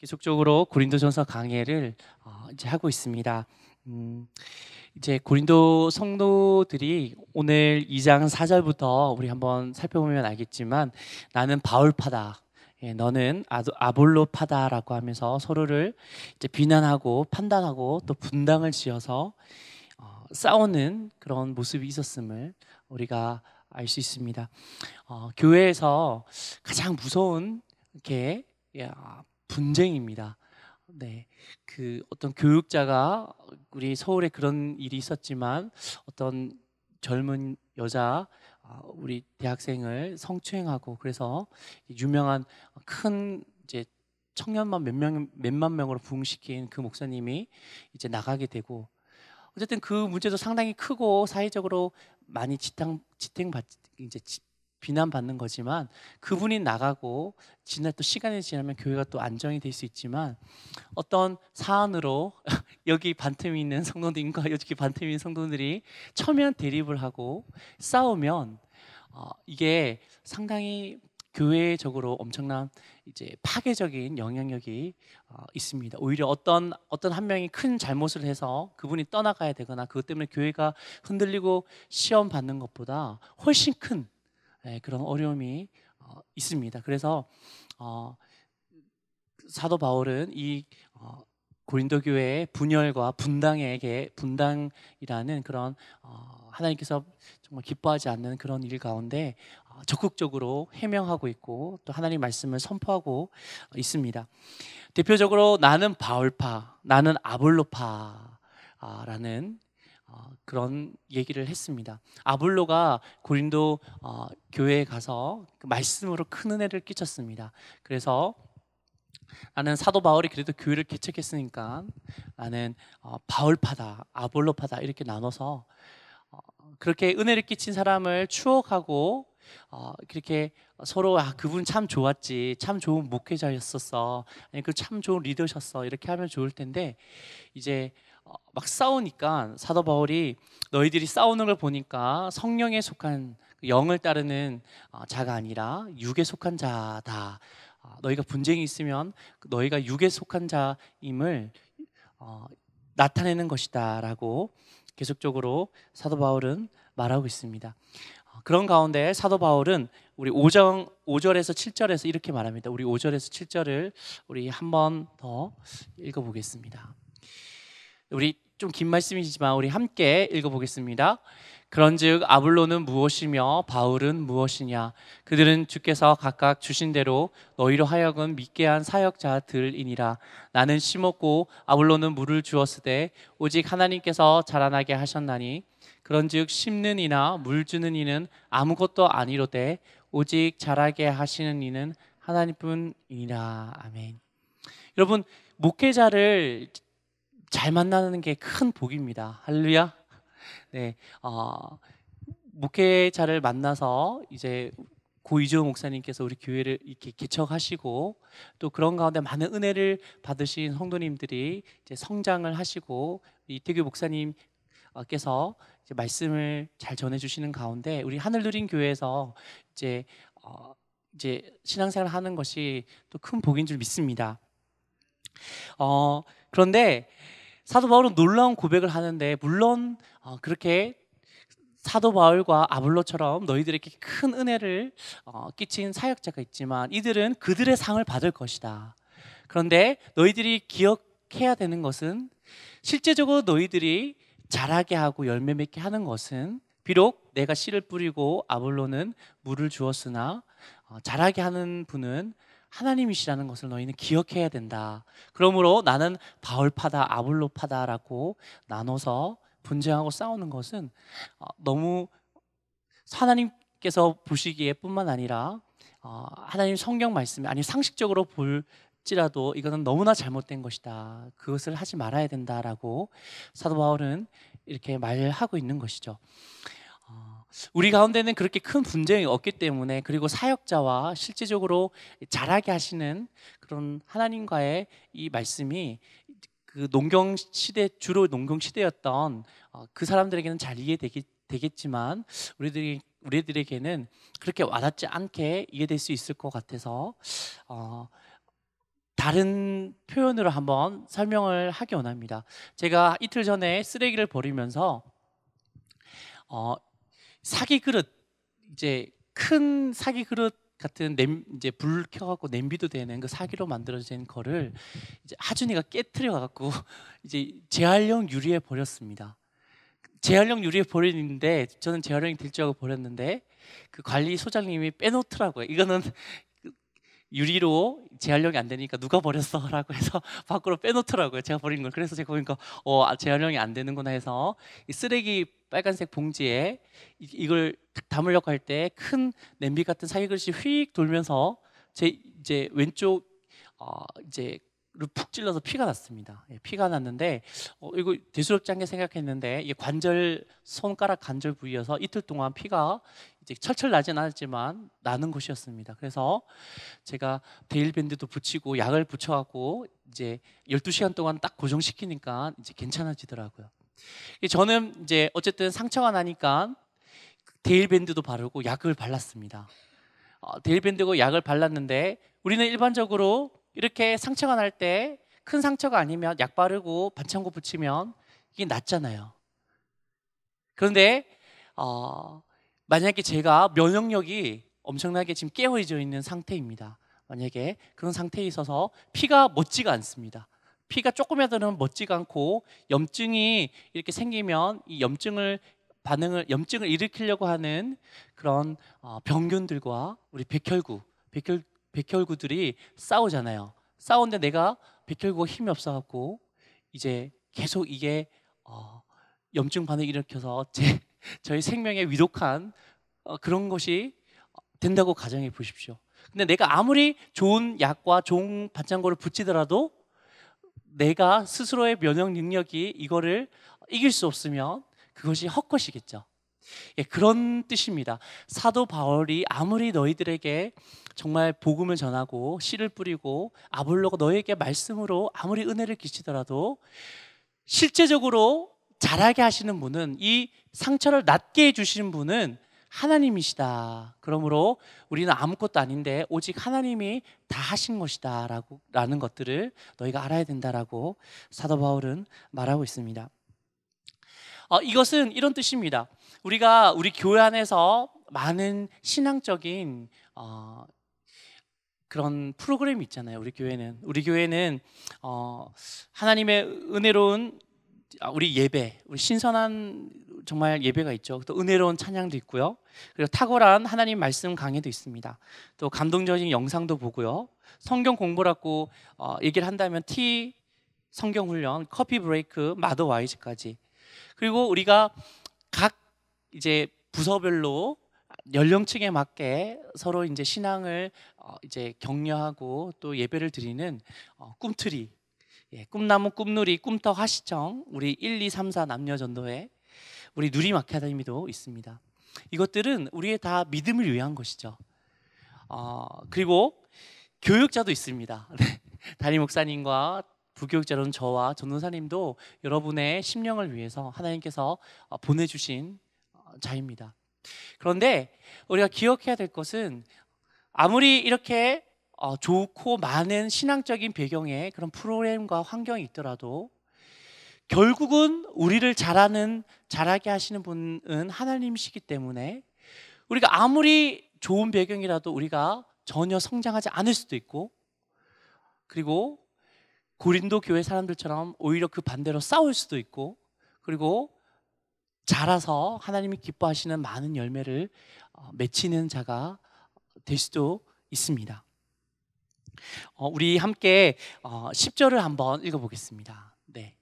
계속적으로 고린도전서 강해를 이제 하고 있습니다. 이제 고린도 성도들이 오늘 2장 4절부터 우리 한번 살펴보면 알겠지만, 나는 바울파다, 너는 아볼로파다라고 하면서 서로를 이제 비난하고 판단하고 또 분당을 지어서 싸우는 그런 모습이 있었음을 우리가 알 수 있습니다. 교회에서 가장 무서운 게 분쟁입니다. 네, 그 어떤 교육자가, 우리 서울에 그런 일이 있었지만, 어떤 젊은 여자, 우리 대학생을 성추행하고, 그래서 유명한 큰 이제 청년만 몇만 명으로 부흥시킨 그 목사님이 이제 나가게 되고, 어쨌든 그 문제도 상당히 크고 사회적으로 많이 지탱받 이제 비난받는 거지만, 그분이 나가고 또 시간이 지나면 교회가 또 안정이 될 수 있지만, 어떤 사안으로 여기 반틈이 있는 성도들과 여기 반틈이 있는 성도들이 첨예한 대립을 하고 싸우면 이게 상당히 교회적으로 엄청난 이제 파괴적인 영향력이 있습니다. 오히려 어떤 한 명이 큰 잘못을 해서 그분이 떠나가야 되거나 그것 때문에 교회가 흔들리고 시험 받는 것보다 훨씬 큰 그런 어려움이 있습니다. 그래서 사도 바울은 이 고린도 교회의 분열과 분당이라는 그런 하나님께서 정말 기뻐하지 않는 그런 일 가운데 적극적으로 해명하고 있고, 또 하나님 말씀을 선포하고 있습니다. 대표적으로 나는 바울파, 나는 아볼로파라는 그런 얘기를 했습니다. 아볼로가 고린도 교회에 가서 그 말씀으로 큰 은혜를 끼쳤습니다. 그래서 나는 사도 바울이 그래도 교회를 개척했으니까 나는 바울파다, 아볼로파다 이렇게 나눠서 그렇게 은혜를 끼친 사람을 추억하고 그렇게 서로 그분 참 좋았지, 참 좋은 목회자였었어, 아니 그 참 좋은 리더셨어, 이렇게 하면 좋을 텐데, 이제 막 싸우니까 사도 바울이 너희들이 싸우는 걸 보니까 성령에 속한 영을 따르는 자가 아니라 육에 속한 자다. 너희가 분쟁이 있으면 너희가 육에 속한 자임을 나타내는 것이다 라고 계속적으로 사도 바울은 말하고 있습니다. 그런 가운데 사도 바울은 우리 5절에서 7절에서 이렇게 말합니다. 우리 5절에서 7절을 우리 한 번 더 읽어보겠습니다. 우리 좀 긴 말씀이지만 우리 함께 읽어보겠습니다. 그런즉 아볼로는 무엇이며 바울은 무엇이냐? 그들은 주께서 각각 주신 대로 너희로 하여금 믿게 한 사역자들이니라. 나는 심었고 아볼로는 물을 주었으되 오직 하나님께서 자라나게 하셨나니, 그런즉 심는 이나 물 주는 이는 아무것도 아니로되 오직 자라게 하시는 이는 하나님뿐이니라. 아멘. 여러분, 목회자를 잘 만나는 게 큰 복입니다. 할렐루야. 네, 목회자를 만나서 이제 고 이주호 목사님께서 우리 교회를 이렇게 개척하시고, 또 그런 가운데 많은 은혜를 받으신 성도님들이 이제 성장을 하시고, 이태규 목사님께서 이제 말씀을 잘 전해주시는 가운데 우리 하늘누린 교회에서 이제 신앙생활을 하는 것이 또 큰 복인 줄 믿습니다. 그런데 사도 바울은 놀라운 고백을 하는데, 물론 그렇게 사도 바울과 아볼로처럼 너희들에게 큰 은혜를 끼친 사역자가 있지만 이들은 그들의 상을 받을 것이다. 그런데 너희들이 기억해야 되는 것은, 실제적으로 너희들이 자라게 하고 열매 맺게 하는 것은 비록 내가 씨를 뿌리고 아볼로는 물을 주었으나 자라게 하는 분은 하나님이시라는 것을 너희는 기억해야 된다. 그러므로 나는 바울파다, 아볼로파다라고 나눠서 분쟁하고 싸우는 것은 너무 하나님께서 보시기에 뿐만 아니라 하나님 성경 말씀, 아니 상식적으로 볼지라도 이거는 너무나 잘못된 것이다. 그것을 하지 말아야 된다라고 사도 바울은 이렇게 말하고 있는 것이죠. 우리 가운데는 그렇게 큰 분쟁이 없기 때문에, 그리고 사역자와 실제적으로 자라게 하시는 그런 하나님과의 이 말씀이 그 농경 시대, 주로 농경 시대였던 그 사람들에게는 잘 이해되겠지만 우리들에게는 그렇게 와닿지 않게 이해될 수 있을 것 같아서 다른 표현으로 한번 설명을 하기 원합니다. 제가 이틀 전에 쓰레기를 버리면서 사기 그릇, 이제 큰 사기 그릇 같은 이제 불 켜갖고 냄비도 되는 그 사기로 만들어진 거를 이제 하준이가 깨트려 갖고 이제 재활용 유리에 버렸습니다. 재활용 유리에 버리는데 저는 재활용이 될 줄 알고 버렸는데 그 관리 소장님이 빼놓더라고요. 이거는 유리로 재활용이 안 되니까 누가 버렸어라고 해서 밖으로 빼놓더라고요. 제가 버린 걸. 그래서 제가 보니까 재활용이 안 되는구나 해서 이 쓰레기 빨간색 봉지에 이걸 담으려고 할 때 큰 냄비 같은 사기 그릇이 휙 돌면서 제 이제 왼쪽 이제 푹 찔러서 피가 났습니다. 피가 났는데 이거 대수롭지 않게 생각했는데 이게 손가락 관절 부위여서 이틀 동안 피가 이제 철철 나진 않았지만 나는 곳이었습니다. 그래서 제가 데일밴드도 붙이고 약을 붙여갖고 이제 12시간 동안 딱 고정시키니까 이제 괜찮아지더라고요. 저는 이제 어쨌든 상처가 나니까 데일밴드도 바르고 약을 발랐습니다. 데일밴드고 약을 발랐는데 우리는 일반적으로 이렇게 상처가 날 때 큰 상처가 아니면 약 바르고 반창고 붙이면 이게 낫잖아요. 그런데 만약에 제가 면역력이 엄청나게 지금 깨어져 있는 상태입니다. 만약에 그런 상태에 있어서 피가 멎지가 않습니다. 피가 조금이라도 멎지가 않고 염증이 이렇게 생기면 이 염증을 일으키려고 하는 그런 병균들과 우리 백혈구들이 싸우잖아요. 싸우는데 내가 백혈구가 힘이 없어갖고 이제 계속 이게 염증 반응을 일으켜서 저희 생명에 위독한 그런 것이 된다고 가정해 보십시오. 근데 내가 아무리 좋은 약과 좋은 반창고를 붙이더라도 내가 스스로의 면역 능력이 이거를 이길 수 없으면 그것이 헛것이겠죠. 그런 뜻입니다. 사도 바울이 아무리 너희들에게 정말 복음을 전하고 씨를 뿌리고 아볼로가 너희에게 말씀으로 아무리 은혜를 끼치더라도 실제적으로 자라게 하시는 분은, 이 상처를 낫게 해주시는 분은 하나님이시다. 그러므로 우리는 아무것도 아닌데 오직 하나님이 다 하신 것이다 라는 것들을 너희가 알아야 된다라고 사도 바울은 말하고 있습니다. 이것은 이런 뜻입니다. 우리가 우리 교회 안에서 많은 신앙적인 그런 프로그램이 있잖아요. 우리 교회는 하나님의 은혜로운 우리 예배, 우리 신선한 정말 예배가 있죠. 또 은혜로운 찬양도 있고요. 그리고 탁월한 하나님 말씀 강해도 있습니다. 또 감동적인 영상도 보고요. 성경 공부라고 얘기를 한다면 성경 훈련, 커피 브레이크, 마더 와이즈까지. 그리고 우리가 각 이제 부서별로 연령층에 맞게 서로 이제 신앙을 이제 격려하고 또 예배를 드리는 꿈트리, 꿈나무, 꿈누리, 꿈터 화시청, 우리 1, 2, 3, 4 남녀전도회, 우리 누림 아카데미도 있습니다. 이것들은 우리의 다 믿음을 위한 것이죠. 그리고 교육자도 있습니다. 담임 목사님과 부교육자로는 저와 전도사님도 여러분의 심령을 위해서 하나님께서 보내주신 자입니다. 그런데 우리가 기억해야 될 것은 아무리 이렇게 좋고 많은 신앙적인 배경의 그런 프로그램과 환경이 있더라도 결국은 우리를 자라게 하시는 분은 하나님이시기 때문에 우리가 아무리 좋은 배경이라도 우리가 전혀 성장하지 않을 수도 있고, 그리고 고린도 교회 사람들처럼 오히려 그 반대로 싸울 수도 있고, 그리고 자라서 하나님이 기뻐하시는 많은 열매를 맺히는 자가 될 수도 있습니다. 우리 함께 10절을 한번 읽어보겠습니다. 네,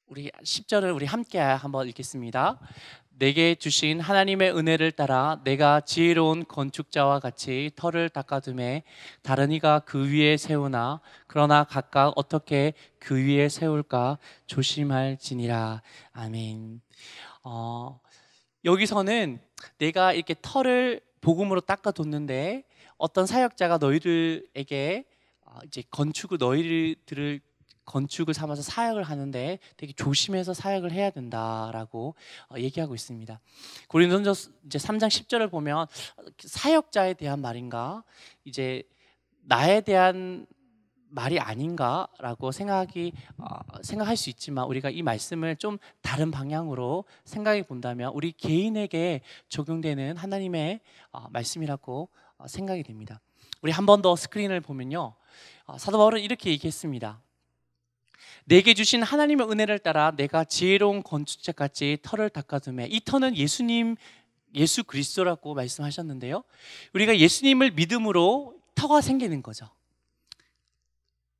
우리 10절을 우리 함께 한번 읽겠습니다. 내게 주신 하나님의 은혜를 따라 내가 지혜로운 건축자와 같이 터를 닦아둠에 다른 이가 그 위에 세우나 그러나 각각 어떻게 그 위에 세울까 조심할지니라. 아멘. 여기서는 내가 이렇게 터를 복음으로 닦아뒀는데 어떤 사역자가 너희들에게 이제 너희들을 건축을 삼아서 사역을 하는데 되게 조심해서 사역을 해야 된다라고 얘기하고 있습니다. 고린도전서 이제 3장 10절을 보면 사역자에 대한 말인가, 이제 나에 대한 말이 아닌가라고 생각할 수 있지만, 우리가 이 말씀을 좀 다른 방향으로 생각해 본다면 우리 개인에게 적용되는 하나님의 말씀이라고 생각이 됩니다. 우리 한 번 더 스크린을 보면요, 사도 바울은 이렇게 얘기했습니다. 내게 주신 하나님의 은혜를 따라 내가 지혜로운 건축자같이 터를 닦아두매. 이 터는 예수 그리스도라고 말씀하셨는데요, 우리가 예수님을 믿음으로 터가 생기는 거죠.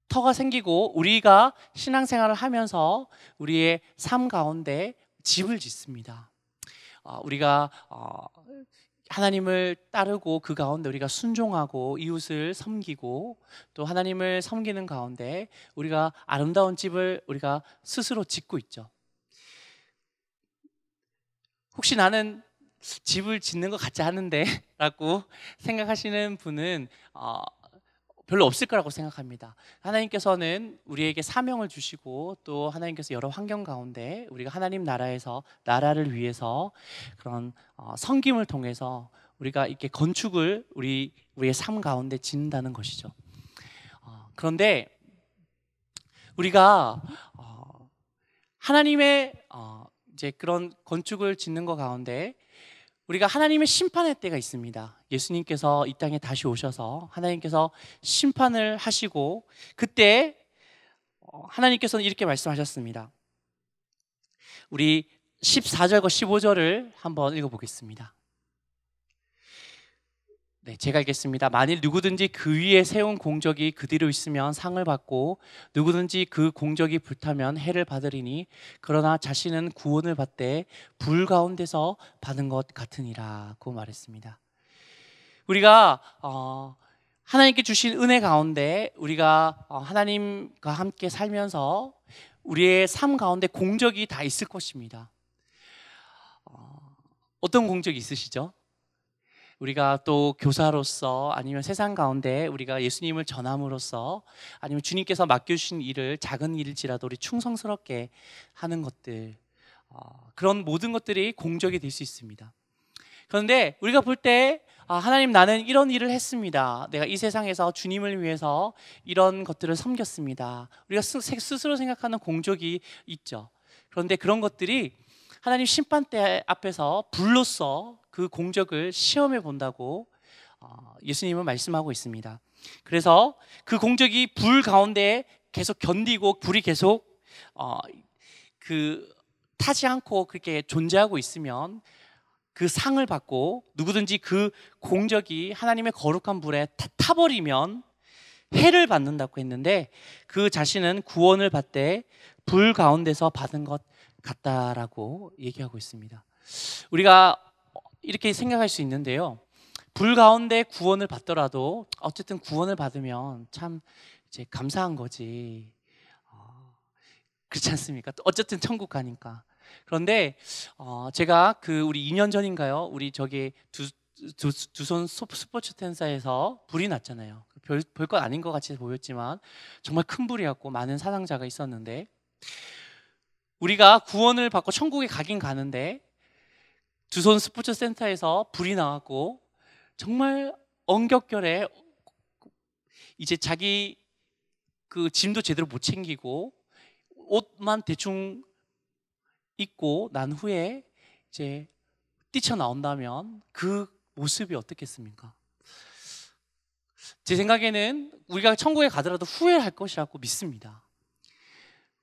터가 생기고 우리가 신앙생활을 하면서 우리의 삶 가운데 집을 짓습니다. 우리가 하나님을 따르고 그 가운데 우리가 순종하고 이웃을 섬기고 또 하나님을 섬기는 가운데 우리가 아름다운 집을 우리가 스스로 짓고 있죠. 혹시 나는 집을 짓는 것 같지 않은데 라고 생각하시는 분은 별로 없을 거라고 생각합니다. 하나님께서는 우리에게 사명을 주시고 또 하나님께서 여러 환경 가운데 우리가 하나님 나라를 위해서 그런 섬김을 통해서 우리가 이렇게 건축을 우리의 삶 가운데 짓는다는 것이죠. 그런데 우리가 하나님의 이제 그런 건축을 짓는 것 가운데 우리가 하나님의 심판의 때가 있습니다. 예수님께서 이 땅에 다시 오셔서 하나님께서 심판을 하시고, 그때 하나님께서는 이렇게 말씀하셨습니다. 우리 14절과 15절을 한번 읽어보겠습니다. 네, 제가 읽겠습니다. 만일 누구든지 그 위에 세운 공적이 그대로 있으면 상을 받고 누구든지 그 공적이 불타면 해를 받으리니 그러나 자신은 구원을 받되 불 가운데서 받은 것 같으니라고 말했습니다. 우리가 하나님께 주신 은혜 가운데 우리가 하나님과 함께 살면서 우리의 삶 가운데 공적이 다 있을 것입니다. 어떤 공적이 있으시죠? 우리가 또 교사로서 아니면 세상 가운데 우리가 예수님을 전함으로써 아니면 주님께서 맡겨주신 일을 작은 일일지라도 우리 충성스럽게 하는 것들, 그런 모든 것들이 공적이 될 수 있습니다. 그런데 우리가 볼 때 하나님, 나는 이런 일을 했습니다. 내가 이 세상에서 주님을 위해서 이런 것들을 섬겼습니다. 우리가 스스로 생각하는 공적이 있죠. 그런데 그런 것들이 하나님 심판대 앞에서 불로써 그 공적을 시험해 본다고 예수님은 말씀하고 있습니다. 그래서 그 공적이 불 가운데 계속 견디고 불이 계속 타지 않고 그렇게 존재하고 있으면 그 상을 받고, 누구든지 그 공적이 하나님의 거룩한 불에 타버리면 해를 받는다고 했는데 그 자신은 구원을 받되 불 가운데서 받은 것 같다라고 얘기하고 있습니다. 우리가 이렇게 생각할 수 있는데요, 불 가운데 구원을 받더라도 어쨌든 구원을 받으면 참 이제 감사한 거지, 그렇지 않습니까? 또 어쨌든 천국 가니까. 그런데 제가 우리 2년 전인가요? 우리 저기 두손 스포츠 텐사에서 불이 났잖아요. 별것 아닌 것 같이 보였지만 정말 큰 불이었고 많은 사상자가 있었는데, 우리가 구원을 받고 천국에 가긴 가는데 두손 스포츠 센터에서 불이 나왔고 정말 엉겹결에 이제 자기 그 짐도 제대로 못 챙기고 옷만 대충 입고 난 후에 이제 뛰쳐나온다면 그 모습이 어떻겠습니까? 제 생각에는 우리가 천국에 가더라도 후회할 것이라고 믿습니다.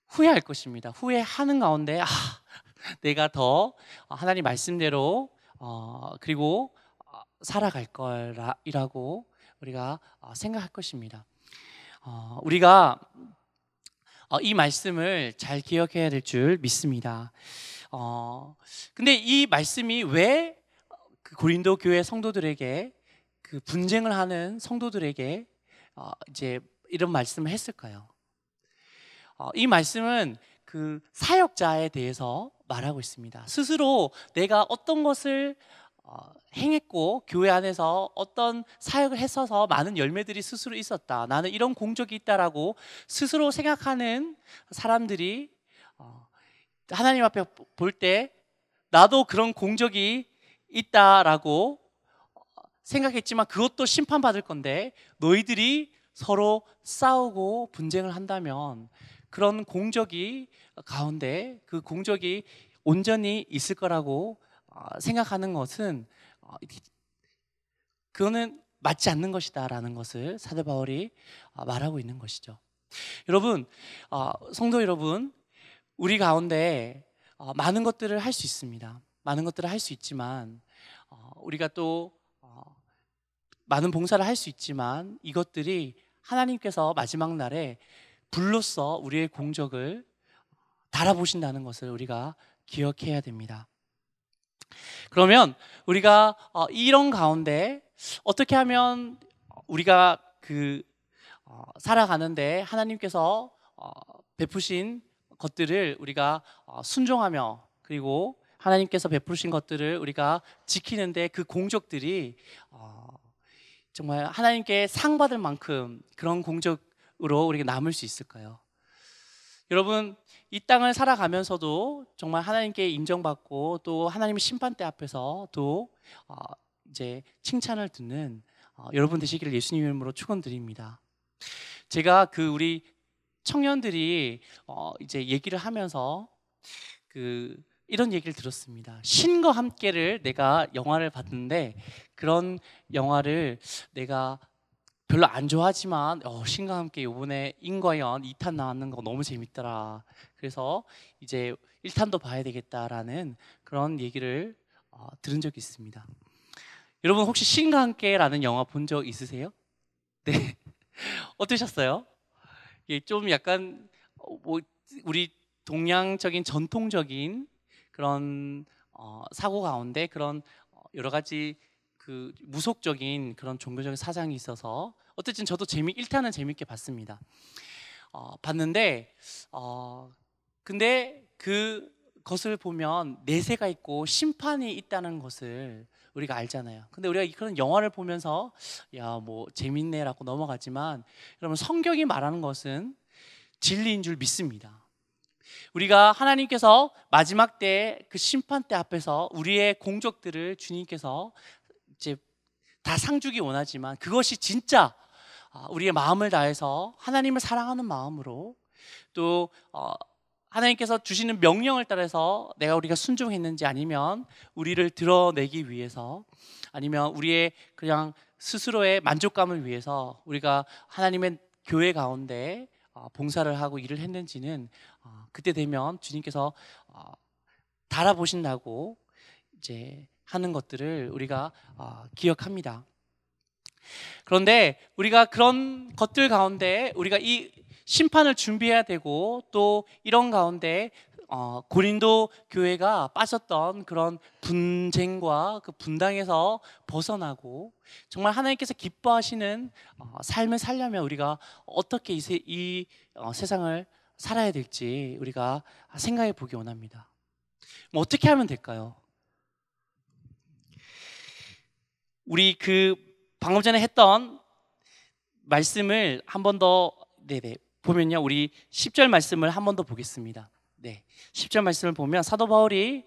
후회할 것입니다. 후회하는 가운데 내가 더 하나님 말씀대로 그리고 살아갈 거라고 우리가 생각할 것입니다. 우리가 이 말씀을 잘 기억해야 될 줄 믿습니다. 근데 이 말씀이 왜 그 고린도 교회 성도들에게, 그 분쟁을 하는 성도들에게 이제 이런 말씀을 했을까요? 이 말씀은 그 사역자에 대해서 말하고 있습니다. 스스로 내가 어떤 것을 행했고 교회 안에서 어떤 사역을 했어서 많은 열매들이 스스로 있었다, 나는 이런 공적이 있다라고 스스로 생각하는 사람들이 하나님 앞에 볼 때 나도 그런 공적이 있다라고 생각했지만 그것도 심판받을 건데 너희들이 서로 싸우고 분쟁을 한다면 그런 공적이 가운데 그 공적이 온전히 있을 거라고 생각하는 것은 그거는 맞지 않는 것이다라는 것을 사도 바울이 말하고 있는 것이죠. 여러분, 성도 여러분, 우리 가운데 많은 것들을 할 수 있습니다. 많은 것들을 할 수 있지만 우리가 또 많은 봉사를 할 수 있지만 이것들이 하나님께서 마지막 날에 불로써 우리의 공적을 달아보신다는 것을 우리가 기억해야 됩니다. 그러면 우리가 이런 가운데 어떻게 하면 우리가 살아가는데 하나님께서 베푸신 것들을 우리가 순종하며 그리고 하나님께서 베푸신 것들을 우리가 지키는데 그 공적들이 정말 하나님께 상 받을 만큼 그런 공적으로 우리가 남을 수 있을까요? 여러분, 이 땅을 살아가면서도 정말 하나님께 인정받고 또 하나님의 심판대 앞에서 또 이제 칭찬을 듣는 여러분 되시기를 예수님 이름으로 축원드립니다. 제가 우리 청년들이 이제 얘기를 하면서 이런 얘기를 들었습니다. 신과 함께를 내가 영화를 봤는데 그런 영화를 내가 별로 안 좋아하지만 신과 함께 이번에 인과연 2탄 나왔는 거 너무 재밌더라. 그래서 이제 1탄도 봐야 되겠다라는 그런 얘기를 들은 적이 있습니다. 여러분 혹시 신과 함께라는 영화 본 적 있으세요? 네. 어떠셨어요? 이게 좀 약간 우리 동양적인 전통적인 그런 사고 가운데 그런 여러 가지 무속적인 그런 종교적인 사상이 있어서 어쨌든 저도 1탄은 재밌게 봤습니다. 봤는데 근데 그것을 보면 내세가 있고 심판이 있다는 것을 우리가 알잖아요. 근데 우리가 그런 영화를 보면서 야, 뭐 재밌네라고 넘어가지만 여러분 성경이 말하는 것은 진리인 줄 믿습니다. 우리가 하나님께서 마지막 때 그 심판대 앞에서 우리의 공적들을 주님께서 이제 다 상주기 원하지만 그것이 진짜 우리의 마음을 다해서 하나님을 사랑하는 마음으로 또 하나님께서 주시는 명령을 따라서 우리가 순종했는지 아니면 우리를 드러내기 위해서 아니면 우리의 그냥 스스로의 만족감을 위해서 우리가 하나님의 교회 가운데 봉사를 하고 일을 했는지는 그때 되면 주님께서 달아보신다고 이제 하는 것들을 우리가 기억합니다. 그런데 우리가 그런 것들 가운데 우리가 이 심판을 준비해야 되고 또 이런 가운데 고린도 교회가 빠졌던 그런 분쟁과 그 분당에서 벗어나고 정말 하나님께서 기뻐하시는 삶을 살려면 우리가 어떻게 이 세상을 살아야 될지 우리가 생각해 보기 원합니다. 어떻게 하면 될까요? 우리 방금 전에 했던 말씀을 한 번 더 보면요, 우리 10절 말씀을 한 번 더 보겠습니다. 10절 말씀을 보면 사도 바울이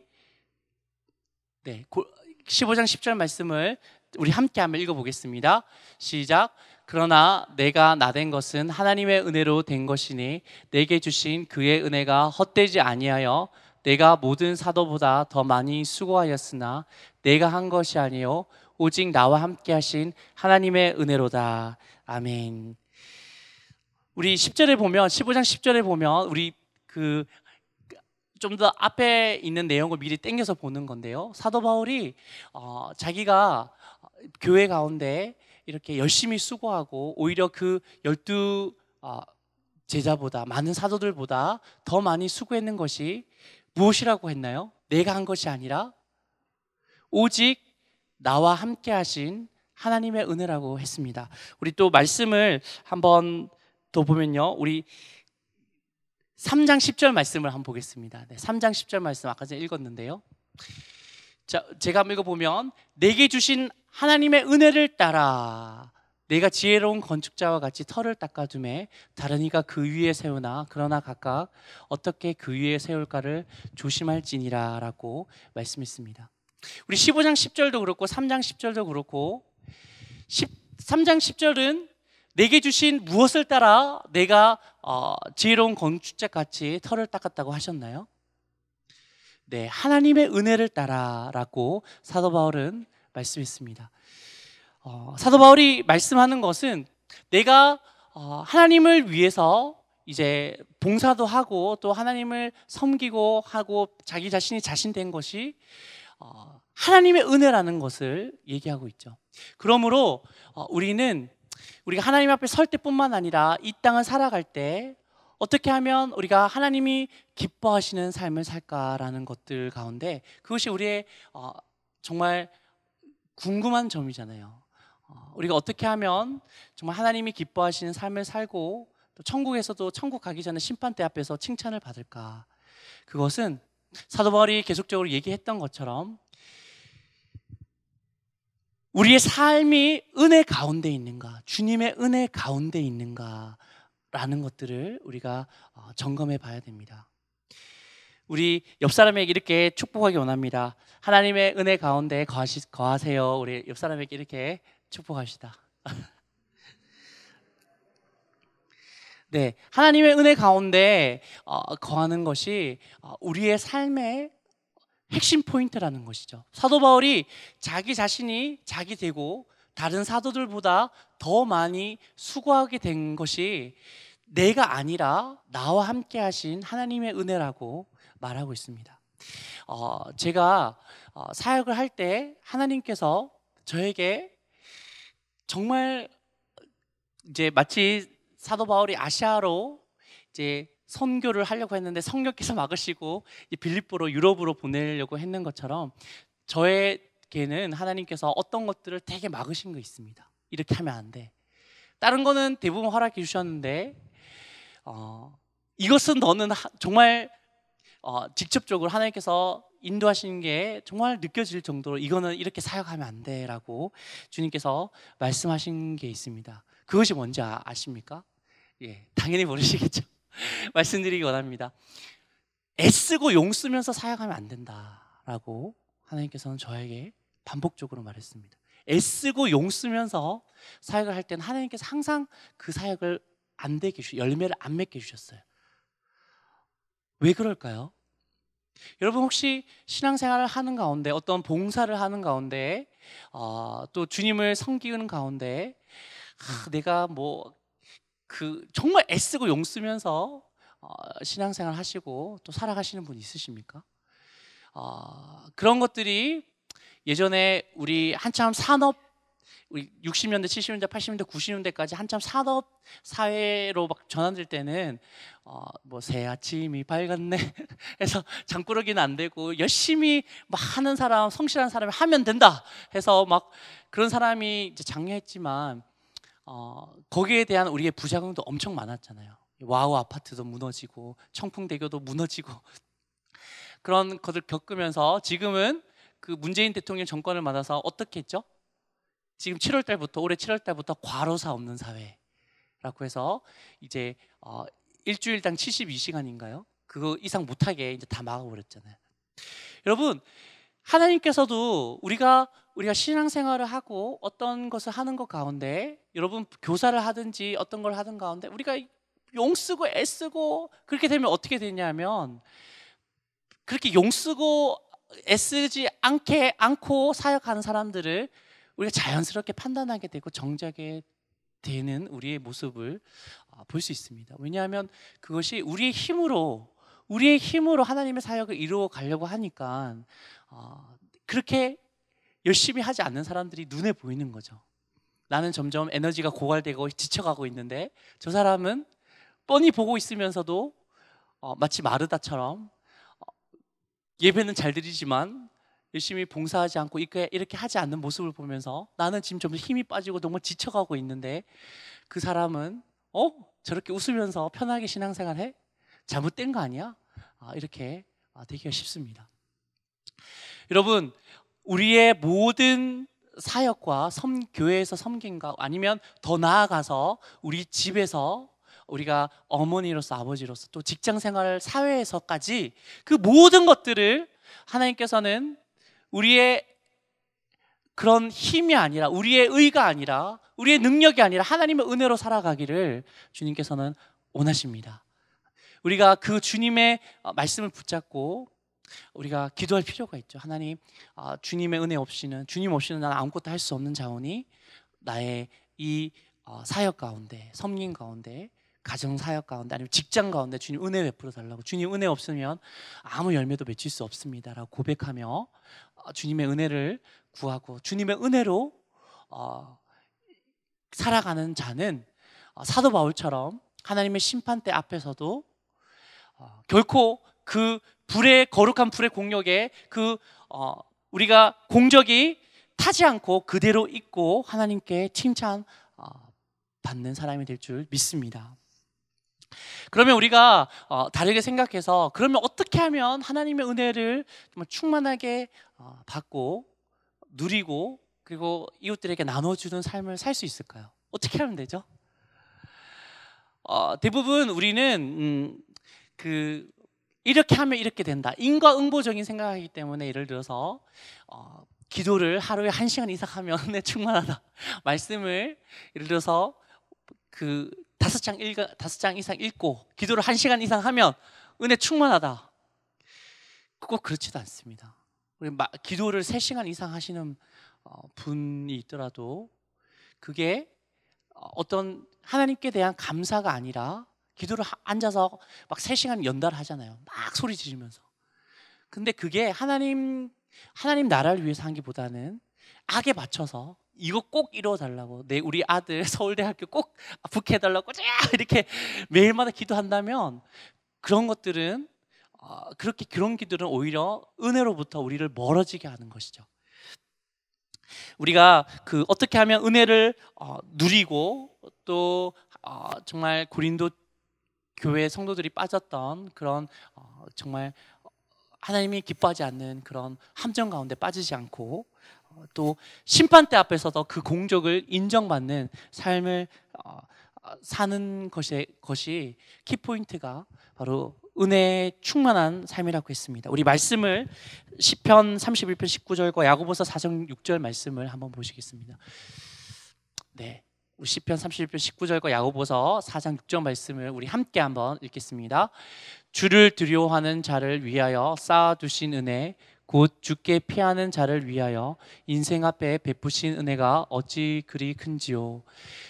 15장 10절 말씀을 우리 함께 한번 읽어보겠습니다. 시작. 그러나 내가 나된 것은 하나님의 은혜로 된 것이니 내게 주신 그의 은혜가 헛되지 아니하여 내가 모든 사도보다 더 많이 수고하였으나 내가 한 것이 아니요 오직 나와 함께 하신 하나님의 은혜로다. 아멘. 우리 10절에 보면 15장 10절에 보면 우리 좀 더 앞에 있는 내용을 미리 땡겨서 보는 건데요. 사도 바울이 자기가 교회 가운데 이렇게 열심히 수고하고 오히려 12 제자보다 많은 사도들보다 더 많이 수고했는 것이 무엇이라고 했나요? 내가 한 것이 아니라 오직 나와 함께 하신 하나님의 은혜라고 했습니다. 우리 또 말씀을 한번 더 보면요, 우리 3장 10절 말씀을 한번 보겠습니다. 3장 10절 말씀 아까 전에 읽었는데요. 자, 제가 한번 읽어보면 내게 주신 하나님의 은혜를 따라 내가 지혜로운 건축자와 같이 터를 닦아두매 다른 이가 그 위에 세우나 그러나 각각 어떻게 그 위에 세울까를 조심할지니라 라고 말씀했습니다. 우리 15장 10절도 그렇고 3장 10절도 그렇고 3장 10절은 내게 주신 무엇을 따라 내가 지혜로운 건축자같이 터를 닦았다고 하셨나요? 네, 하나님의 은혜를 따라라고 사도 바울은 말씀했습니다. 사도 바울이 말씀하는 것은 내가 하나님을 위해서 이제 봉사도 하고 또 하나님을 섬기고 하고 자기 자신이 자신된 것이 하나님의 은혜라는 것을 얘기하고 있죠. 그러므로 우리가 하나님 앞에 설 때뿐만 아니라 이 땅을 살아갈 때 어떻게 하면 우리가 하나님이 기뻐하시는 삶을 살까라는 것들 가운데 그것이 우리의 정말 궁금한 점이잖아요. 우리가 어떻게 하면 정말 하나님이 기뻐하시는 삶을 살고 또 천국에서도 천국 가기 전에 심판대 앞에서 칭찬을 받을까? 그것은 사도 바울이 계속적으로 얘기했던 것처럼 우리의 삶이 은혜 가운데 있는가, 주님의 은혜 가운데 있는가 라는 것들을 우리가 점검해 봐야 됩니다. 우리 옆 사람에게 이렇게 축복하기 원합니다. 하나님의 은혜 가운데 거하세요. 우리 옆 사람에게 이렇게 축복합시다. 네, 하나님의 은혜 가운데 거하는 것이 우리의 삶의 핵심 포인트라는 것이죠. 사도 바울이 자기 자신이 자기 되고 다른 사도들보다 더 많이 수고하게 된 것이 내가 아니라 나와 함께 하신 하나님의 은혜라고 말하고 있습니다. 제가 사역을 할 때 하나님께서 저에게 정말 이제 마치 사도 바울이 아시아로 이제 선교를 하려고 했는데 성령께서 막으시고 빌립보로 유럽으로 보내려고 했는 것처럼 저에게는 하나님께서 어떤 것들을 되게 막으신 거 있습니다. 이렇게 하면 안 돼. 다른 거는 대부분 허락해 주셨는데 이것은 너는 정말 직접적으로 하나님께서 인도하시는 게 정말 느껴질 정도로 이거는 이렇게 사역하면 안 돼라고 주님께서 말씀하신 게 있습니다. 그것이 뭔지 아십니까? 예, 당연히 모르시겠죠. 말씀드리기 원합니다. 애쓰고 용 쓰면서 사역하면 안 된다라고 하나님께서는 저에게 반복적으로 말했습니다. 애쓰고 용 쓰면서 사역을 할 때는 하나님께서 항상 그 사역을 안 되게 열매를 안 맺게 해주셨어요. 왜 그럴까요? 여러분 혹시 신앙생활을 하는 가운데 어떤 봉사를 하는 가운데 또 주님을 섬기는 가운데 내가 정말 애쓰고 용 쓰면서 신앙생활 하시고 또 살아가시는 분 있으십니까? 그런 것들이 예전에 우리 한참 우리 60년대, 70년대, 80년대, 90년대까지 한참 산업 사회로 막 전환될 때는 새 아침이 밝았네 해서 장꾸러기는 안 되고 열심히 막 하는 사람, 성실한 사람이 하면 된다 해서 막 그런 사람이 이제 장려했지만 거기에 대한 우리의 부작용도 엄청 많았잖아요. 와우 아파트도 무너지고 청풍대교도 무너지고 그런 것을 겪으면서 지금은 그 문재인 대통령 정권을 받아서 어떻게 했죠? 지금 올해 7월 달부터 과로사 없는 사회라고 해서 이제 일주일당 72시간인가요? 그거 이상 못하게 이제 다 막아버렸잖아요. 여러분, 하나님께서도 우리가 신앙생활을 하고 어떤 것을 하는 것 가운데 여러분 교사를 하든지 어떤 걸 하든 가운데 우리가 용 쓰고 애쓰고 그렇게 되면 어떻게 되냐면 그렇게 용 쓰고 애쓰지 않고 사역하는 사람들을 우리가 자연스럽게 판단하게 되고 정죄하게 되는 우리의 모습을 볼 수 있습니다. 왜냐하면 그것이 우리의 힘으로 하나님의 사역을 이루어 가려고 하니까 그렇게 열심히 하지 않는 사람들이 눈에 보이는 거죠. 나는 점점 에너지가 고갈되고 지쳐가고 있는데 저 사람은 뻔히 보고 있으면서도 마치 마르다처럼 예배는 잘 드리지만 열심히 봉사하지 않고 이렇게 하지 않는 모습을 보면서 나는 지금 점점 힘이 빠지고 너무 지쳐가고 있는데 그 사람은 저렇게 웃으면서 편하게 신앙생활해? 잘못된 거 아니야? 이렇게 되기가 쉽습니다. 여러분, 우리의 모든 사역과 교회에서 섬김과 아니면 더 나아가서 우리 집에서 우리가 어머니로서 아버지로서 또 직장생활 사회에서까지 그 모든 것들을 하나님께서는 우리의 그런 힘이 아니라, 우리의 의가 아니라, 우리의 능력이 아니라 하나님의 은혜로 살아가기를 주님께서는 원하십니다. 우리가 그 주님의 말씀을 붙잡고 우리가 기도할 필요가 있죠. 하나님, 주님의 은혜 없이는, 주님 없이는 나는 아무것도 할 수 없는 자오니 나의 이 사역 가운데, 섬김 가운데, 가정 사역 가운데, 아니면 직장 가운데 주님 은혜 베풀어 달라고, 주님 은혜 없으면 아무 열매도 맺힐 수 없습니다라고 고백하며 주님의 은혜를 구하고 주님의 은혜로 살아가는 자는 사도 바울처럼 하나님의 심판대 앞에서도 결코 그 거룩한 불의 공력에 우리가 공적이 타지 않고 그대로 있고 하나님께 칭찬 받는 사람이 될 줄 믿습니다. 그러면 우리가 다르게 생각해서, 그러면 어떻게 하면 하나님의 은혜를 정말 충만하게 받고 누리고 그리고 이웃들에게 나눠주는 삶을 살 수 있을까요? 어떻게 하면 되죠? 대부분 우리는 이렇게 하면 이렇게 된다, 인과응보적인 생각이기 때문에, 예를 들어서 기도를 하루에 1시간 이상 하면 은혜 충만하다 말씀을 예를 들어서 5장 이상 읽고 기도를 1시간 이상 하면 은혜 충만하다. 꼭 그렇지도 않습니다. 우리 기도를 3시간 이상 하시는 분이 있더라도 그게 어떤 하나님께 대한 감사가 아니라, 기도를 앉아서 막 3시간 연달아 하잖아요. 막 소리 지르면서. 근데 그게 하나님 나라를 위해서 한 게보다는 악에 맞춰서 이거 꼭 이루어달라고, 우리 아들 서울대학교 꼭 붙게해달라고 이렇게 매일마다 기도한다면, 그런 기도는 오히려 은혜로부터 우리를 멀어지게 하는 것이죠. 우리가 어떻게 하면 은혜를 누리고 또 정말 고린도 교회 성도들이 빠졌던 그런 정말 하나님이 기뻐하지 않는 그런 함정 가운데 빠지지 않고 또 심판대 앞에서도 그 공적을 인정받는 삶을 사는 것이 키포인트가 바로 은혜에 충만한 삶이라고 했습니다. 우리 말씀을 시편 31편 19절과 야고보서 4장 6절 말씀을 한번 보시겠습니다. 네, 우리 시편 31편 19절과 야고보서 4장 6절 말씀을 우리 함께 한번 읽겠습니다. 주를 두려워하는 자를 위하여 쌓아두신 은혜, 곧 주께 피하는 자를 위하여 인생 앞에 베푸신 은혜가 어찌 그리 큰지요.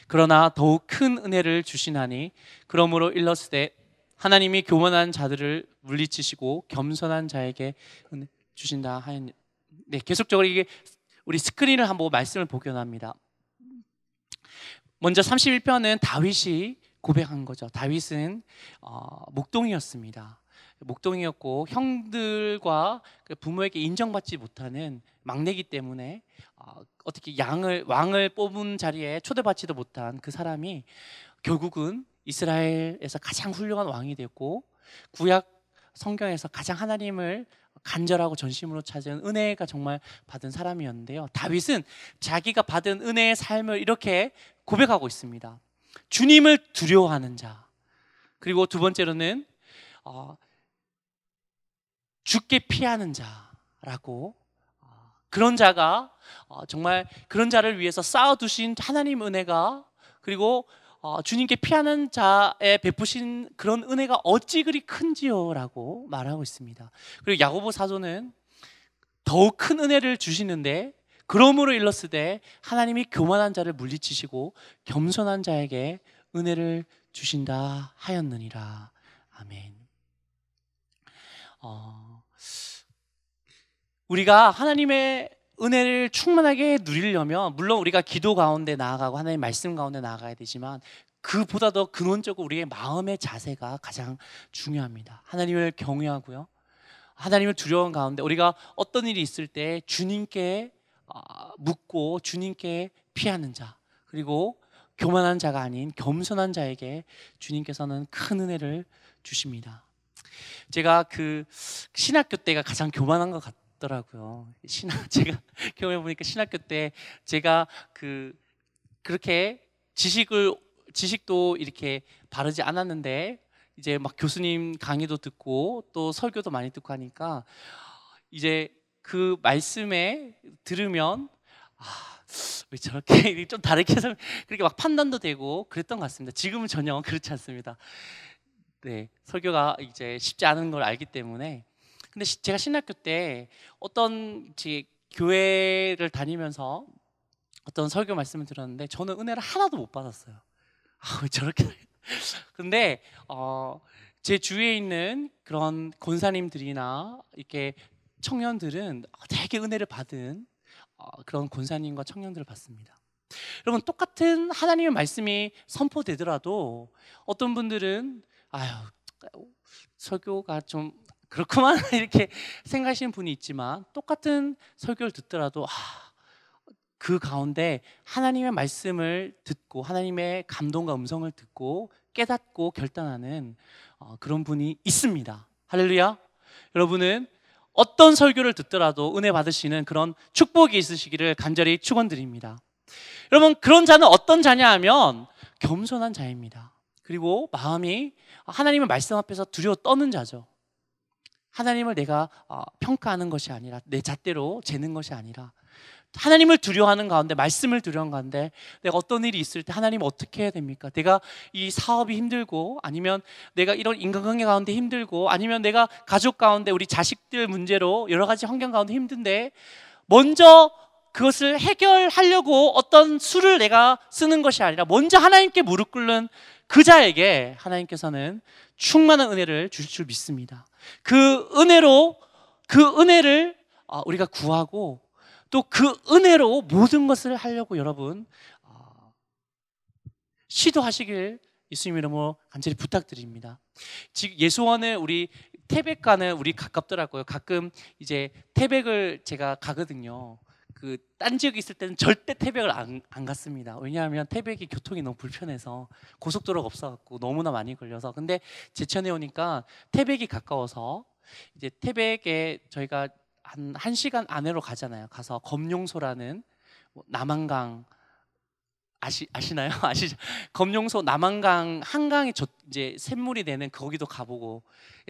그러나 더욱 큰 은혜를 주시나니 그러므로 일렀으되 하나님이 교만한 자들을 물리치시고 겸손한 자에게 은혜 주신다 하였니. 네, 계속적으로 이게 우리 스크린을 한번 말씀을 보게 합니다. 먼저 31편은 다윗이 고백한 거죠. 다윗은 목동이었습니다. 목동이었고 형들과 부모에게 인정받지 못하는 막내이기 때문에 어떻게 왕을 뽑은 자리에 초대받지도 못한 그 사람이 결국은 이스라엘에서 가장 훌륭한 왕이 됐고 구약 성경에서 가장 하나님을 간절하고 전심으로 찾은 은혜가 정말 받은 사람이었는데요. 다윗은 자기가 받은 은혜의 삶을 이렇게 고백하고 있습니다. 주님을 두려워하는 자, 그리고 두 번째로는 주께 피하는 자라고, 그런 자가 정말 그런 자를 위해서 쌓아두신 하나님 은혜가, 그리고 주님께 피하는 자에 베푸신 그런 은혜가 어찌 그리 큰지요 라고 말하고 있습니다. 그리고 야고보 사도는 더욱 큰 은혜를 주시는데 그러므로 일렀으되 하나님이 교만한 자를 물리치시고 겸손한 자에게 은혜를 주신다 하였느니라. 아멘. 우리가 하나님의 은혜를 충만하게 누리려면 물론 우리가 기도 가운데 나아가고 하나님의 말씀 가운데 나아가야 되지만, 그보다 더 근원적으로 우리의 마음의 자세가 가장 중요합니다. 하나님을 경외하고요, 하나님을 두려운 가운데 우리가 어떤 일이 있을 때 주님께 묻고 주님께 피하는 자, 그리고 교만한 자가 아닌 겸손한 자에게 주님께서는 큰 은혜를 주십니다. 제가 신학교 때가 가장 교만한 것 같더라고요. 제가 경험해 보니까 신학교 때 제가 그렇게 지식도 이렇게 바르지 않았는데 이제 막 교수님 강의도 듣고 또 설교도 많이 듣고 하니까 이제 그 말씀에 들으면 왜 저렇게 좀 다르게 해서 그렇게 막 판단도 되고 그랬던 것 같습니다. 지금은 전혀 그렇지 않습니다. 네, 설교가 이제 쉽지 않은 걸 알기 때문에. 근데 제가 신학교 때 어떤 교회를 다니면서 어떤 설교 말씀을 들었는데 저는 은혜를 하나도 못 받았어요. 왜 저렇게 근데 제 주위에 있는 그런 권사님들이나 이렇게 청년들은 되게 은혜를 받은 그런 권사님과 청년들을 봤습니다. 여러분, 똑같은 하나님의 말씀이 선포되더라도 어떤 분들은 아유, 설교가 좀 그렇구만 이렇게 생각하시는 분이 있지만, 똑같은 설교를 듣더라도 그 가운데 하나님의 말씀을 듣고 하나님의 감동과 음성을 듣고 깨닫고 결단하는 그런 분이 있습니다. 할렐루야. 여러분은 어떤 설교를 듣더라도 은혜 받으시는 그런 축복이 있으시기를 간절히 축원드립니다. 여러분, 그런 자는 어떤 자냐 하면 겸손한 자입니다. 그리고 마음이 하나님의 말씀 앞에서 두려워 떠는 자죠. 하나님을 내가 평가하는 것이 아니라, 내 잣대로 재는 것이 아니라, 하나님을 두려워하는 가운데, 말씀을 두려워하는 가운데 내가 어떤 일이 있을 때 하나님 어떻게 해야 됩니까? 내가 이 사업이 힘들고, 아니면 내가 이런 인간관계 가운데 힘들고, 아니면 내가 가족 가운데 우리 자식들 문제로 여러 가지 환경 가운데 힘든데, 먼저 그것을 해결하려고 어떤 수를 내가 쓰는 것이 아니라 먼저 하나님께 무릎 꿇는 그 자에게 하나님께서는 충만한 은혜를 주실 줄 믿습니다. 그 은혜를 우리가 구하고, 또 그 은혜로 모든 것을 하려고 여러분 시도하시길 예수님 이름으로 간절히 부탁드립니다. 지금 예수원을 우리 태백과는 우리 가깝더라고요. 가끔 이제 태백을 제가 가거든요. 그 딴 지역에 있을 때는 절대 태백을 안 갔습니다. 왜냐하면 태백이 교통이 너무 불편해서, 고속도로가 없어갖고 너무나 많이 걸려서. 근데 제천에 오니까 태백이 가까워서 이제 태백에 저희가 한 1시간 안으로 가잖아요. 가서 검룡소라는 남한강 아시나요? 아시죠? 검룡소 남한강 한강이 이제 샘물이 되는 거기도 가보고,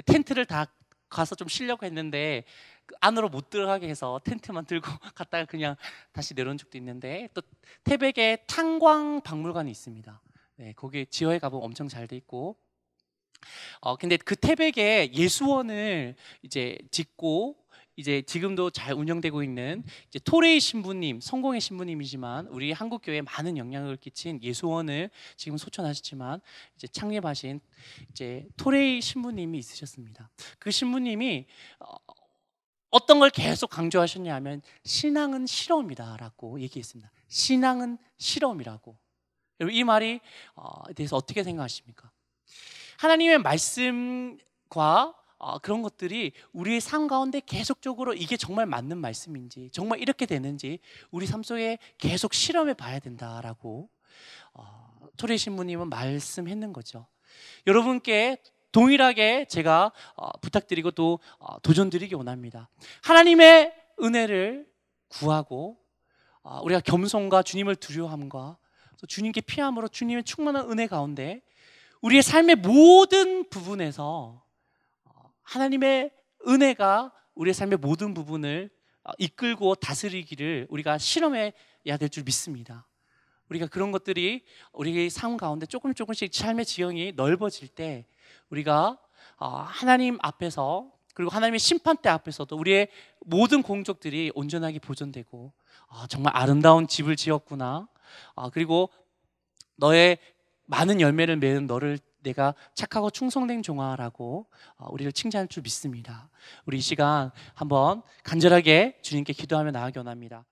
텐트를 다 가서 좀 쉬려고 했는데 그 안으로 못 들어가게 해서 텐트만 들고 갔다가 그냥 다시 내려온 적도 있는데, 또 태백에 탄광 박물관이 있습니다. 네, 거기 지하에 가보면 엄청 잘 돼 있고, 근데 그 태백에 예수원을 이제 짓고 이제 지금도 잘 운영되고 있는 이제 토레이 신부님, 성공의 신부님이지만 우리 한국 교회에 많은 영향을 끼친 예수원을 지금 소천하셨지만 이제 창립하신 이제 토레이 신부님이 있으셨습니다. 그 신부님이 어떤 걸 계속 강조하셨냐면 신앙은 실험이다라고 얘기했습니다. 신앙은 실험이라고. 여러분, 이 말이 대해서 어떻게 생각하십니까? 하나님의 말씀과 그런 것들이 우리의 삶 가운데 계속적으로 이게 정말 맞는 말씀인지, 정말 이렇게 되는지 우리 삶 속에 계속 실험해 봐야 된다라고 토레이 신부님은 말씀했는 거죠. 여러분께 동일하게 제가 부탁드리고 또 도전드리기 원합니다. 하나님의 은혜를 구하고 우리가 겸손과 주님을 두려워함과 또 주님께 피함으로 주님의 충만한 은혜 가운데 우리의 삶의 모든 부분에서 하나님의 은혜가 우리의 삶의 모든 부분을 이끌고 다스리기를 우리가 실험해야 될 줄 믿습니다. 우리가 그런 것들이 우리의 삶 가운데 조금씩 삶의 지형이 넓어질 때 우리가 하나님 앞에서, 그리고 하나님의 심판대 앞에서도 우리의 모든 공적들이 온전하게 보존되고 정말 아름다운 집을 지었구나, 그리고 너의 많은 열매를 맺은 너를 내가 착하고 충성된 종아라고 우리를 칭찬할 줄 믿습니다. 우리 이 시간 한번 간절하게 주님께 기도하며 나아가기 원합니다.